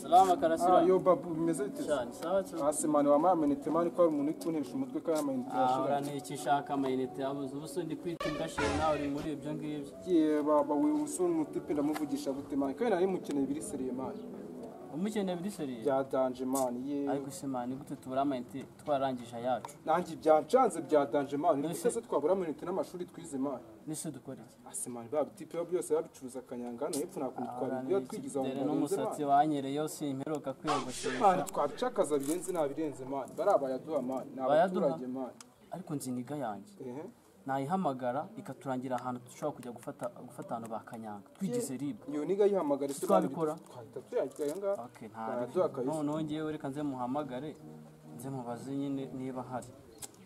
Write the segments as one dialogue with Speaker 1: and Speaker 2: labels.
Speaker 1: Salama karasira.
Speaker 2: Yo babu bimeze bite?
Speaker 1: Cyane sawa cyo.
Speaker 2: Asimani wa mamenite mani ko ari umuntu ikuntesha umutwe ka amayinite yashira.
Speaker 1: Ora iki shaka amayinite yabuze ubuso ndi kwitinga shira nawe uri muri ibyo ngibyo.
Speaker 2: Ye baba we usuni mutipe ndamuvugisha gute mani kandi nari mukeneye biri seriye mani.
Speaker 1: Umukeneye biri seriye?
Speaker 2: Bya danger mani ye.
Speaker 1: Ariko simani gute tubura amayinite twarangije yacu.
Speaker 2: Nangi byancanze bya danger mani. Nise twabura amayinite n'amashuri twize mani.
Speaker 1: Nise dukora iki?
Speaker 2: Asimani baba tipe byose babicuruza akanyangano hepfo nakundi twari byo twigiza mu
Speaker 1: Dere n'umusatsi wanyereye yose imperuka kwiyogoshesha.
Speaker 2: Mani twabicakaza birenze nabirenze mani. Barabayaduha mani. Nabaturage mani.
Speaker 1: Ariko nziniga yanjye. Nayihamagara ikaturangira ahantu dushobora kujya gufata ahantu bakanyanga twigize ribu
Speaker 2: iyo niga yihamagara
Speaker 1: se twabikora
Speaker 2: twahita
Speaker 1: okay none ngewe reka nze muhamagare nze mubaze nyine niba hari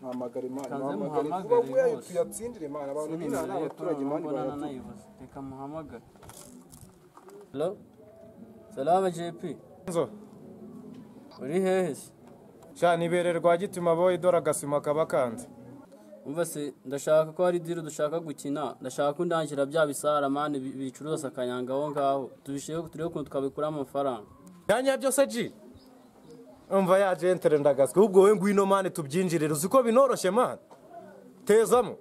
Speaker 2: muhamagare mani
Speaker 1: muhamagare
Speaker 2: kuba tuyatsindire mani abantu bina n'abaturage mani
Speaker 1: barayivuze reka muhamagare. Hello salama JP
Speaker 3: nzo
Speaker 1: uri hehe
Speaker 3: sha nibererwa gituma boy dora gasima kabakanze
Speaker 1: umva se ndashaka ko hari diro dushaka gukina ndashaka ko ndangira bya bisara mani bicuruza akanyanga aho ngaho tubishiye turebe ko tukabikura amafaranga
Speaker 3: yanya byose ji umva ya gentle ndagaswe ubwo we ngwino mani tubyinjirira uziko binoroshe mani tezamo.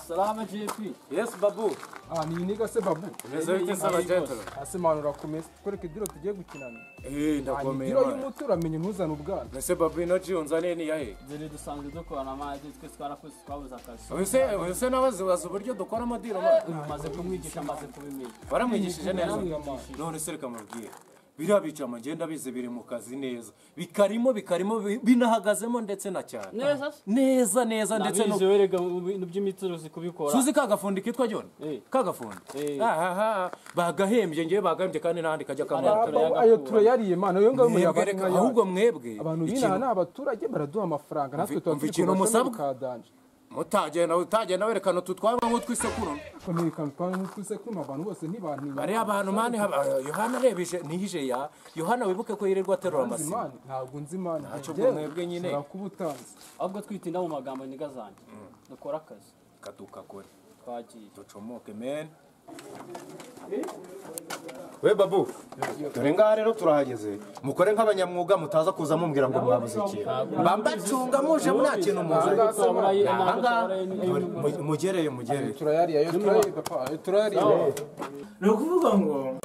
Speaker 1: Salama JP.
Speaker 3: Yes babu.
Speaker 2: Ni niga se babu.
Speaker 3: Meze bite saba gentle.
Speaker 2: Asimanura kumesa koreka idiro tugiye gukinana.
Speaker 3: Ndakomeye.
Speaker 2: Idiro y'umuti uramenye ntuzana ubwana.
Speaker 3: Mese babu ino ji unzane ni yahe?
Speaker 1: Dere dusanzwe dukorana amazi twe twarakoze twabuza akazi.
Speaker 3: Wese nabaze uburyo dukora amadiro mani.
Speaker 1: Maze kumwigisha maze kubimenya.
Speaker 3: Baramwigishije neza. None se reka mubwire. Birabica amagenda bize biri mu kazi neza bikarimo binahagazemo ndetse na cyane neza ndetse no
Speaker 1: werega ibintu by'imituruzi kubikora
Speaker 3: suzi kagafundi kitwa John kagafundi bagahembye ngiye bagahembye kandi nandi kajya kamara
Speaker 2: ayo turayariye mana yo ngaho muyabareka
Speaker 3: ahubwo mwebwe
Speaker 2: abantu bina n'abaturage baraduha amafaranga natwe
Speaker 3: twumvikino musabwa utagenda werekana tutwaba nko twisekuru
Speaker 2: abantu bose ntibantinya
Speaker 3: bari abantu mani Yohana rebije nihije ya Yohana wibuke ko yirirwa terura amasi
Speaker 2: ntabwo nzi mani
Speaker 3: ntacyo mwebwe nyine
Speaker 2: kubutanze
Speaker 1: ahubwo twitinda mu magambo nigazanjye dukora akazi
Speaker 3: katukakore
Speaker 1: twagiye
Speaker 3: ducomoke men we babu dore ngaha rero turahageze mukore nk'abanyamwuga mutaza kuza mumbwira ngo mwabuze iki bambacunga muje muna kintu muze mugereye
Speaker 2: turayariye turayariye
Speaker 3: no kuvuga ngo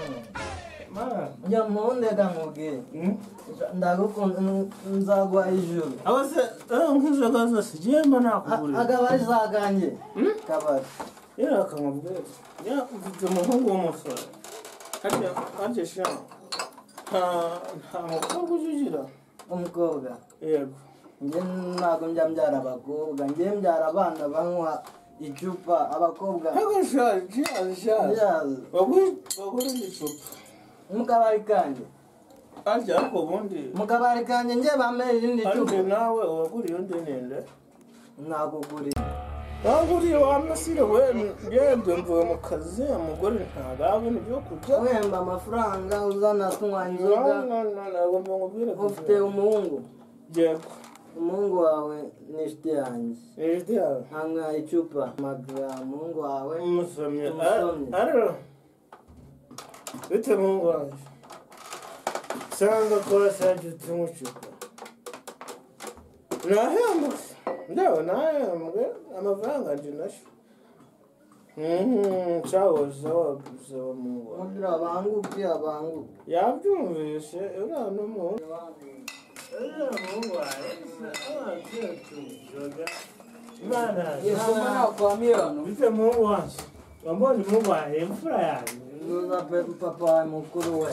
Speaker 4: nyamunde ndamubwiye ndagukunda nzagwa ijuru
Speaker 5: abase nk'izo gazo sigema nakugurira
Speaker 4: agabari zaganje kabari
Speaker 5: yera akamubwira ya mfite umuhungu w'umusore kandi sha nta mukobwa ujugira
Speaker 4: umukobwa
Speaker 5: yego
Speaker 4: njye ntabwo njya mbyara abakobwa njye mbyara abana banywa icupa abakobwa
Speaker 5: ntabwo shaje bagura icupa
Speaker 4: mukabari kanje
Speaker 5: ariko ubundi
Speaker 4: mukabari kanje njye bamere irindi cupa
Speaker 5: nawe waguriye undi ninde
Speaker 4: nakuguriye
Speaker 5: waguriye wamasire we ngende mvuye mu kazi umugore ntagabona ibyo kurya
Speaker 4: wemba amafaranga uzana tunywa inzoga ufite umuhungu
Speaker 5: yego
Speaker 4: umuhungu wawe ni inshuti yanjye
Speaker 5: inshuti yawe
Speaker 4: anywa icupa magura umuhungu wawe
Speaker 5: umusomye ariko bite umuhungu wawe sanga kora saje tumucupa nahembutse ndawe nahembwe amafaranga nje nasho sawa mungu
Speaker 4: mugira abanguke
Speaker 5: yabyumvise uriya n'umuhungu bite mungu wanjye wambonye mungu wanjye imfura yanjye
Speaker 4: papa mukuru we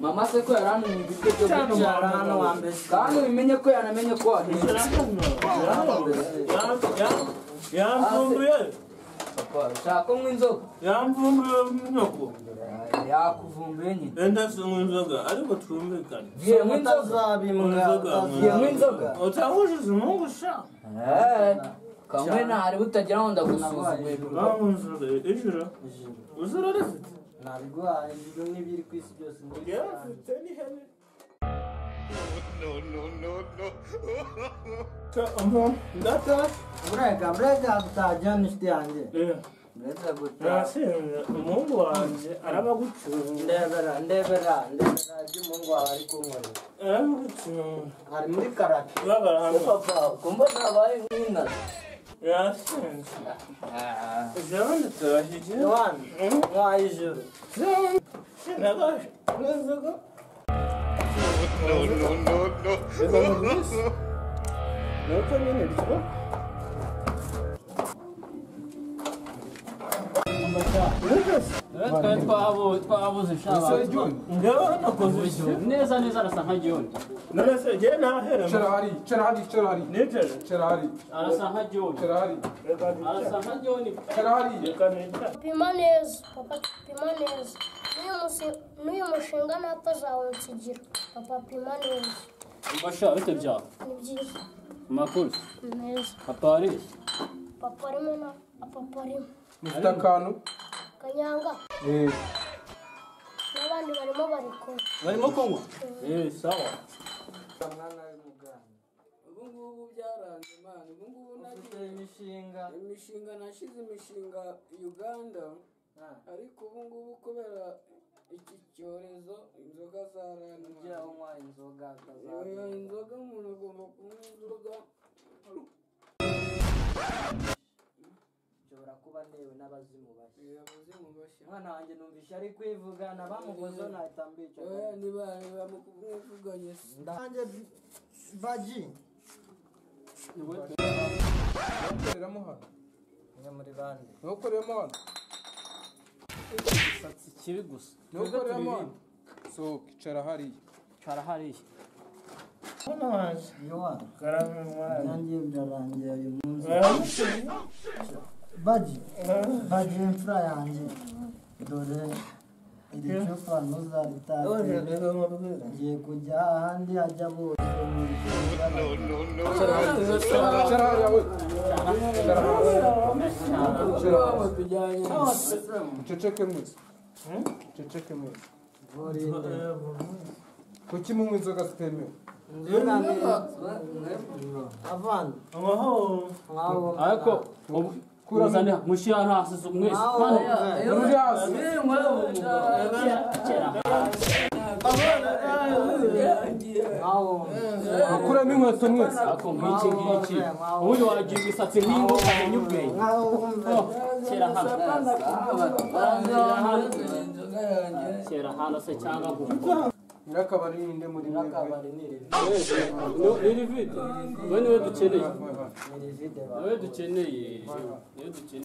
Speaker 1: mama se ko yarantumye ibiryo byo
Speaker 4: kubyara hano wambere
Speaker 1: kandi ubimenye ko yanamenye ko
Speaker 5: yamvumbuye
Speaker 1: papa ushaka kunywa inzoga
Speaker 5: yamvumbuye nyoko
Speaker 1: yakuvumbuye nyine
Speaker 5: enda sinywa inzoga ariko twumvikane
Speaker 1: yemwe inzoga
Speaker 5: utahujije umungu sha
Speaker 1: kamwe ntari butagira ngo ndagusuzugure
Speaker 5: bamunzure ijoro uzura rifite
Speaker 4: nabiguhaye ijuru n'ibiri ku isi byose
Speaker 5: yarafite n'ihene no ndata
Speaker 4: burega utajya n'inshuti yanjye uretse gutaha
Speaker 5: yasinze umuhungu wanjye arabagucunga
Speaker 4: ndebera iby'umuhungu wawe ari kunkorera
Speaker 5: arabagucunga
Speaker 4: ari muri karate
Speaker 5: bagarahano
Speaker 4: papa kumva nabaye nk'inazi
Speaker 5: yasinze ijabandi turashyize
Speaker 4: yohani mwaye ijoro
Speaker 5: sinagaje nezaga nuko nyine byo
Speaker 1: twabuze
Speaker 5: ngaho nakoze
Speaker 1: neza arasa nka John.
Speaker 5: none se jye nahera
Speaker 2: Cerahari.
Speaker 5: nitere
Speaker 2: Cerahari.
Speaker 1: Arasa nka John.
Speaker 2: Cerahari.
Speaker 1: Arasa nka John.
Speaker 2: Cerahari.
Speaker 5: reka nita
Speaker 6: pima neza papa pima neza n'uyu mushinga ntapfa azawunsigira papa pima neza
Speaker 1: Mbasha bite byawe?
Speaker 6: ni byiza
Speaker 1: Makuru.
Speaker 6: neza
Speaker 1: Papa ari.
Speaker 6: papa arimo na papa arimo
Speaker 2: Mufite akantu.
Speaker 6: kanyanga
Speaker 2: Eh.
Speaker 6: n'abandi barimo barikora
Speaker 1: Barimo kunywa? Sawa.
Speaker 7: ubu ngubu byaranze mani ubu ngubu
Speaker 4: ufite imishinga
Speaker 7: nashize imishinga Uganda ariko ubu ngubu kubera iki cyorezo inzoga zaranze
Speaker 4: ujya unywa inzoga
Speaker 7: inzoga umuntu agomba kunywa inzoga
Speaker 4: nshobora kuba ntewe n'abazimu bashya
Speaker 7: abazimu bashya
Speaker 4: umwana wanjye numvise ari kwivugana bamugozo nahita mbica
Speaker 7: niba mwivuganye se
Speaker 4: nanjye baji
Speaker 2: Ukoreramo hano.
Speaker 4: ni muri bande
Speaker 2: Ukoreramo hano.
Speaker 1: Satsi kibi gusa.
Speaker 2: Ukoreramo hano. Sohoka icara hariya.
Speaker 1: Cara hariya.
Speaker 5: hano wanjye
Speaker 4: yohani
Speaker 5: karame mwana
Speaker 4: nanjye birarangiye uyu munsi
Speaker 5: baramucunga
Speaker 4: baji imfura yanjye dore iri cupa ntuzaritatire ngiye kujya ahandi hajya bose
Speaker 2: Cerahari we. Ceceke mwese. Ceceke mwese. Kuki munywa inzoga zitemewe?
Speaker 4: avana
Speaker 5: amahoro
Speaker 4: mwabo
Speaker 1: Ariko kurazana mushya ntasi mwese.
Speaker 2: Uri hasi.
Speaker 4: mwabo
Speaker 2: Kuramo inkweto mwese.
Speaker 1: Ako nk'iki ngiki. Ubundi wagira imisatsi nk'ingo ukamenya ubwenge. Kera hano. Kera hano se cyangwa nkuko.
Speaker 2: Nyirakabari ninde muri mwe?
Speaker 4: akabari niri
Speaker 1: Iri vide. Wowe niwe dukeneye.
Speaker 4: niri vide
Speaker 1: Niwe dukeneye. Niwe dukeneye.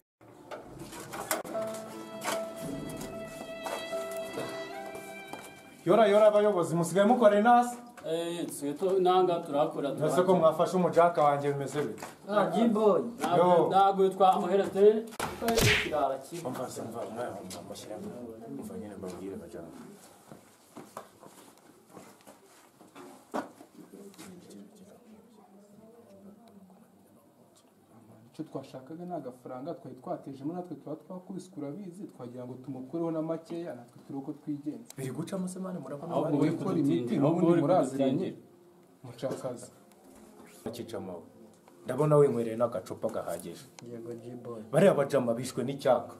Speaker 3: yora abayobozi musigaye mukorera inasi
Speaker 1: Nanga turakora.
Speaker 3: ese ko mwafashe umujaka wanjye bimeze bite
Speaker 4: jiboy
Speaker 1: Ntabwo twamuhereze. Kirara kibi.
Speaker 2: Icyo twashakaga ni agafaranga twari twatejemo natwe tuba twakubise urabizi twagira ngo tumukureho na makeya natwe turi uko twigenza.
Speaker 3: biri gucamo se mani murabona
Speaker 1: Ahubwo
Speaker 2: Bari
Speaker 1: uri
Speaker 2: gukora imiti
Speaker 1: kudutindira.
Speaker 2: n'ubundi muraziranye mucakaza.
Speaker 3: bakicamo ndabona wenywereye n'agacupa gahagije
Speaker 4: yego jiboy
Speaker 3: bariya bajama bishwe n'icyaka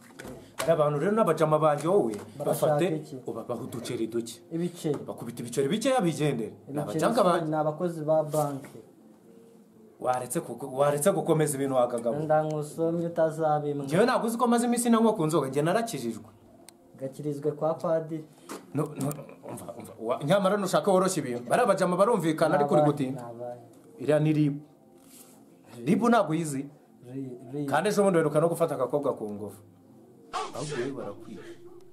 Speaker 3: ari abantu rero n'abajama banjye wowe bafate
Speaker 4: iki?
Speaker 3: ubabaha uduceri duke
Speaker 4: ibiceri
Speaker 3: bakubita ibiceri bikeya bigendere ni abajanga banjye
Speaker 4: ni abakozi ba banki
Speaker 3: waretse gukomeza ibintu wakagabo
Speaker 4: ndangusomye utazabimwa
Speaker 3: njyewe ntabwo uzi ko maze iminsi nanywa ku nzoga njye narakijijwe
Speaker 4: gakirizwe kwa padiri
Speaker 3: nyamara nushaka woroshya ibintu bariya bajama barumvikana ariko uri gutinda iriya ni ribu ribu ntabwo uyizi kandi ejo bundi weruka no gufata agakobwa ku ngufu ahubwo wowe barakwiye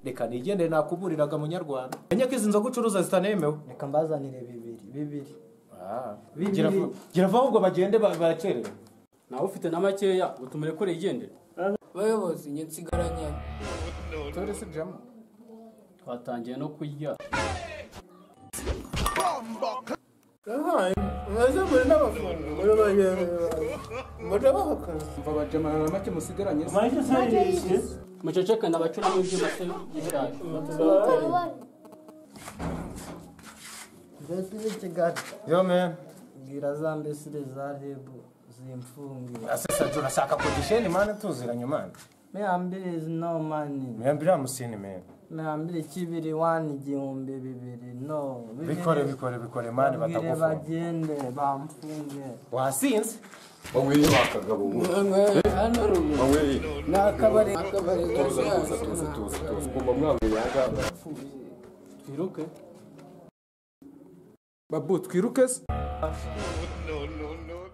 Speaker 3: reka nigendere nakuburiraga munyarwanda menye ko izi nzoga ucuruza zitanemewe
Speaker 4: reka mbazanire bibiri
Speaker 3: gira vuba ahubwo bagende barakerewe
Speaker 1: Nawe ufite na makeya utumure kure yigendere.
Speaker 7: bayobozi njye nsigaranye
Speaker 2: Tore se jama.
Speaker 1: Twatangiye no kurya.
Speaker 5: maze muri n'abafungu muri bagenzi muri abakazi
Speaker 2: Mva bajama na make musigaranye.
Speaker 5: make sayirisi
Speaker 1: Muceceke nabacura mu byuma se gishaje.
Speaker 4: mbese ni kigali
Speaker 3: yo man
Speaker 4: bwira za mbesire za rebu zimfungiye
Speaker 3: asesa urashaka kugisheni mani tuziranye mani
Speaker 4: Miyambiri is no money.
Speaker 3: miyambiri amusini meni
Speaker 4: Miyambiri kibiri wani igihumbi bibiri no.
Speaker 3: bikore mani
Speaker 4: Babwire
Speaker 3: batagufunga
Speaker 4: bagende bamfunge.
Speaker 3: wasinze
Speaker 8: wanyweye wakagabo
Speaker 7: hano ruguru
Speaker 8: wanyweye
Speaker 7: ni akabari
Speaker 8: tuza kumva mwanyweye ahangaha
Speaker 2: twiruke babu twiruke se
Speaker 8: no